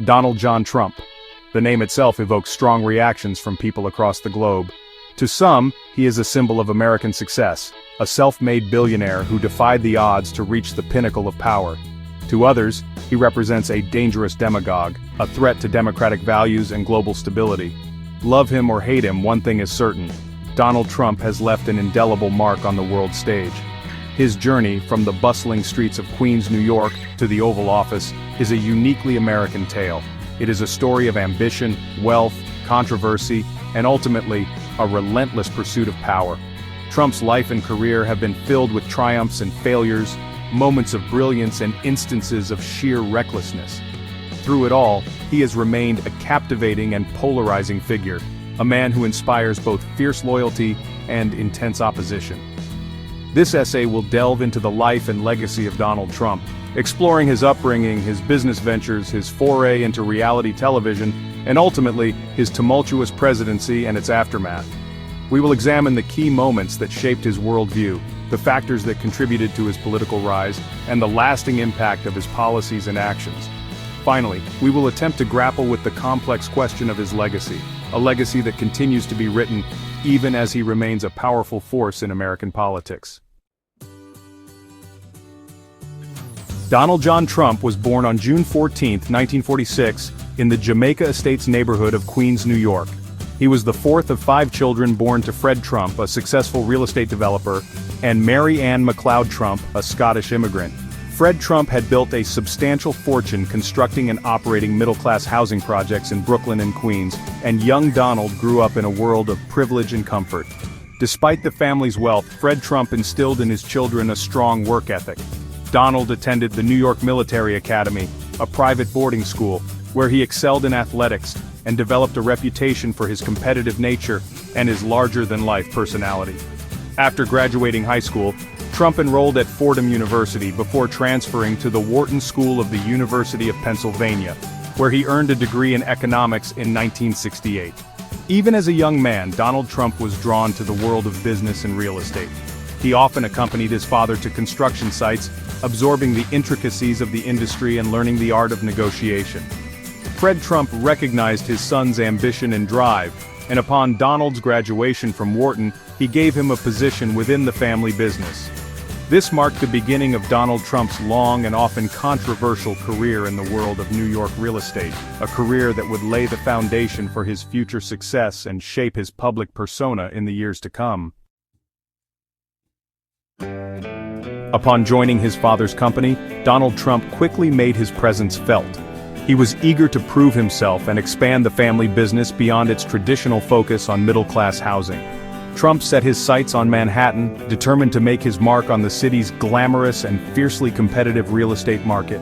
Donald John Trump. The name itself evokes strong reactions from people across the globe. To some, he is a symbol of American success, a self-made billionaire who defied the odds to reach the pinnacle of power. To others, he represents a dangerous demagogue, a threat to democratic values and global stability. Love him or hate him, one thing is certain: Donald Trump has left an indelible mark on the world stage. His journey from the bustling streets of Queens, New York, to the Oval Office is a uniquely American tale. It is a story of ambition, wealth, controversy, and ultimately, a relentless pursuit of power. Trump's life and career have been filled with triumphs and failures, moments of brilliance and instances of sheer recklessness. Through it all, he has remained a captivating and polarizing figure, a man who inspires both fierce loyalty and intense opposition. This essay will delve into the life and legacy of Donald Trump, exploring his upbringing, his business ventures, his foray into reality television, and ultimately, his tumultuous presidency and its aftermath. We will examine the key moments that shaped his worldview, the factors that contributed to his political rise, and the lasting impact of his policies and actions. Finally, we will attempt to grapple with the complex question of his legacy, a legacy that continues to be written even as he remains a powerful force in American politics. Donald John Trump was born on June 14, 1946, in the Jamaica Estates neighborhood of Queens, New York. He was the fourth of 5 children born to Fred Trump, a successful real estate developer, and Mary Ann MacLeod Trump, a Scottish immigrant. Fred Trump had built a substantial fortune constructing and operating middle-class housing projects in Brooklyn and Queens, and young Donald grew up in a world of privilege and comfort. Despite the family's wealth, Fred Trump instilled in his children a strong work ethic. Donald attended the New York Military Academy, a private boarding school, where he excelled in athletics and developed a reputation for his competitive nature and his larger-than-life personality. After graduating high school, Trump enrolled at Fordham University before transferring to the Wharton School of the University of Pennsylvania, where he earned a degree in economics in 1968. Even as a young man, Donald Trump was drawn to the world of business and real estate. He often accompanied his father to construction sites, absorbing the intricacies of the industry and learning the art of negotiation. Fred Trump recognized his son's ambition and drive, and upon Donald's graduation from Wharton, he gave him a position within the family business. This marked the beginning of Donald Trump's long and often controversial career in the world of New York real estate, a career that would lay the foundation for his future success and shape his public persona in the years to come. Upon joining his father's company, Donald Trump quickly made his presence felt. He was eager to prove himself and expand the family business beyond its traditional focus on middle-class housing. Trump set his sights on Manhattan, determined to make his mark on the city's glamorous and fiercely competitive real estate market.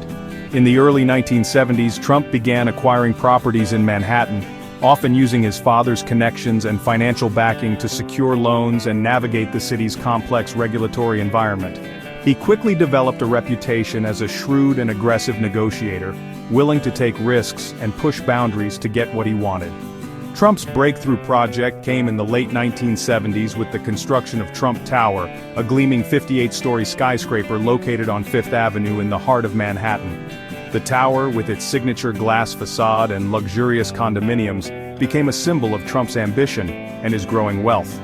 In the early 1970s, Trump began acquiring properties in Manhattan, often using his father's connections and financial backing to secure loans and navigate the city's complex regulatory environment. He quickly developed a reputation as a shrewd and aggressive negotiator, willing to take risks and push boundaries to get what he wanted. Trump's breakthrough project came in the late 1970s with the construction of Trump Tower, a gleaming 58-story skyscraper located on Fifth Avenue in the heart of Manhattan. The tower, with its signature glass facade and luxurious condominiums, became a symbol of Trump's ambition and his growing wealth.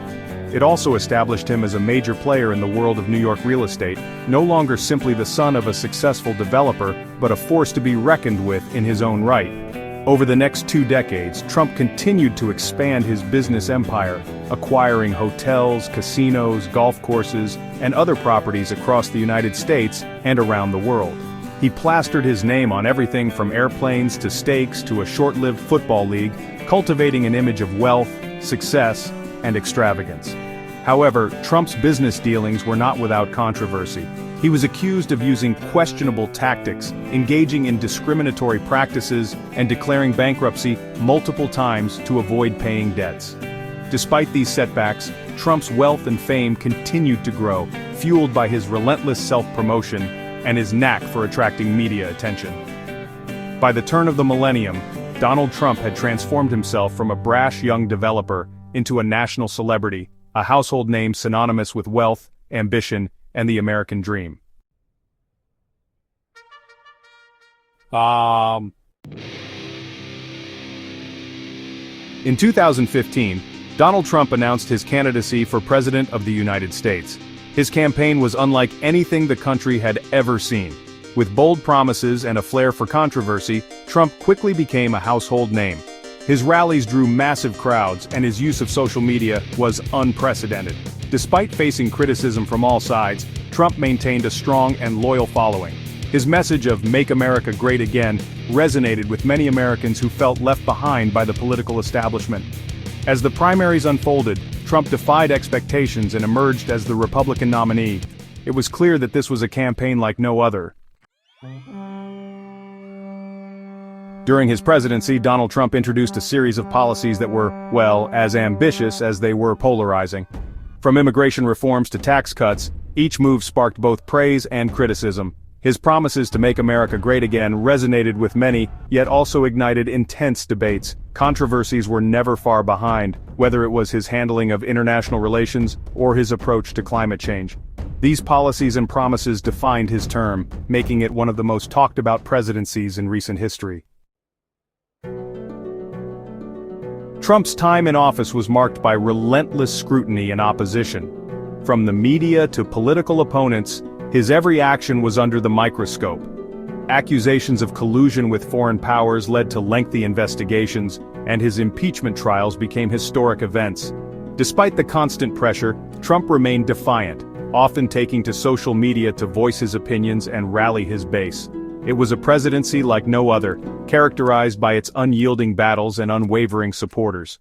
It also established him as a major player in the world of New York real estate, no longer simply the son of a successful developer, but a force to be reckoned with in his own right. Over the next 2 decades, Trump continued to expand his business empire, acquiring hotels, casinos, golf courses, and other properties across the United States and around the world. He plastered his name on everything from airplanes to steaks to a short-lived football league, cultivating an image of wealth, success, and extravagance. However, Trump's business dealings were not without controversy. He was accused of using questionable tactics, engaging in discriminatory practices, and declaring bankruptcy multiple times to avoid paying debts. Despite these setbacks, Trump's wealth and fame continued to grow, fueled by his relentless self-promotion and his knack for attracting media attention. By the turn of the millennium, Donald Trump had transformed himself from a brash young developer into a national celebrity, a household name synonymous with wealth, ambition, and the American dream. In 2015, Donald Trump announced his candidacy for President of the United States. His campaign was unlike anything the country had ever seen. With bold promises and a flair for controversy, Trump quickly became a household name. His rallies drew massive crowds, and his use of social media was unprecedented. Despite facing criticism from all sides, Trump maintained a strong and loyal following. His message of "Make America Great Again" resonated with many Americans who felt left behind by the political establishment. As the primaries unfolded, Trump defied expectations and emerged as the Republican nominee. It was clear that this was a campaign like no other. During his presidency, Donald Trump introduced a series of policies that were, well, as ambitious as they were polarizing. From immigration reforms to tax cuts, each move sparked both praise and criticism. His promises to make America great again resonated with many, yet also ignited intense debates. Controversies were never far behind, whether it was his handling of international relations or his approach to climate change. These policies and promises defined his term, making it one of the most talked about presidencies in recent history. Trump's time in office was marked by relentless scrutiny and opposition. From the media to political opponents, his every action was under the microscope. Accusations of collusion with foreign powers led to lengthy investigations, and his impeachment trials became historic events. Despite the constant pressure, Trump remained defiant, often taking to social media to voice his opinions and rally his base. It was a presidency like no other, characterized by its unyielding battles and unwavering supporters.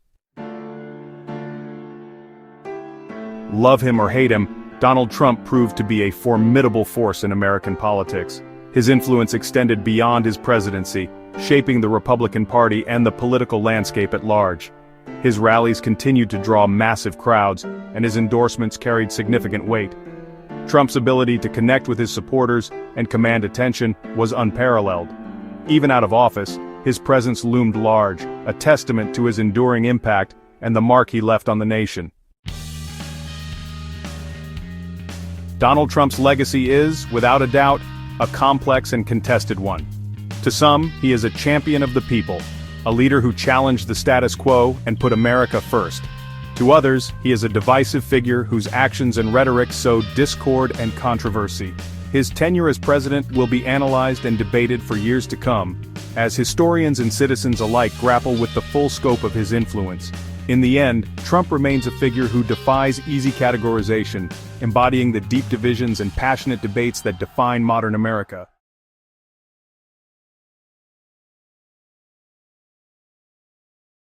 Love him or hate him, Donald Trump proved to be a formidable force in American politics. His influence extended beyond his presidency, shaping the Republican Party and the political landscape at large. His rallies continued to draw massive crowds, and his endorsements carried significant weight. Trump's ability to connect with his supporters and command attention was unparalleled. Even out of office, his presence loomed large, a testament to his enduring impact and the mark he left on the nation. Donald Trump's legacy is, without a doubt, a complex and contested one. To some, he is a champion of the people, a leader who challenged the status quo and put America first. To others, he is a divisive figure whose actions and rhetoric sowed discord and controversy. His tenure as president will be analyzed and debated for years to come, as historians and citizens alike grapple with the full scope of his influence. In the end, Trump remains a figure who defies easy categorization, embodying the deep divisions and passionate debates that define modern America.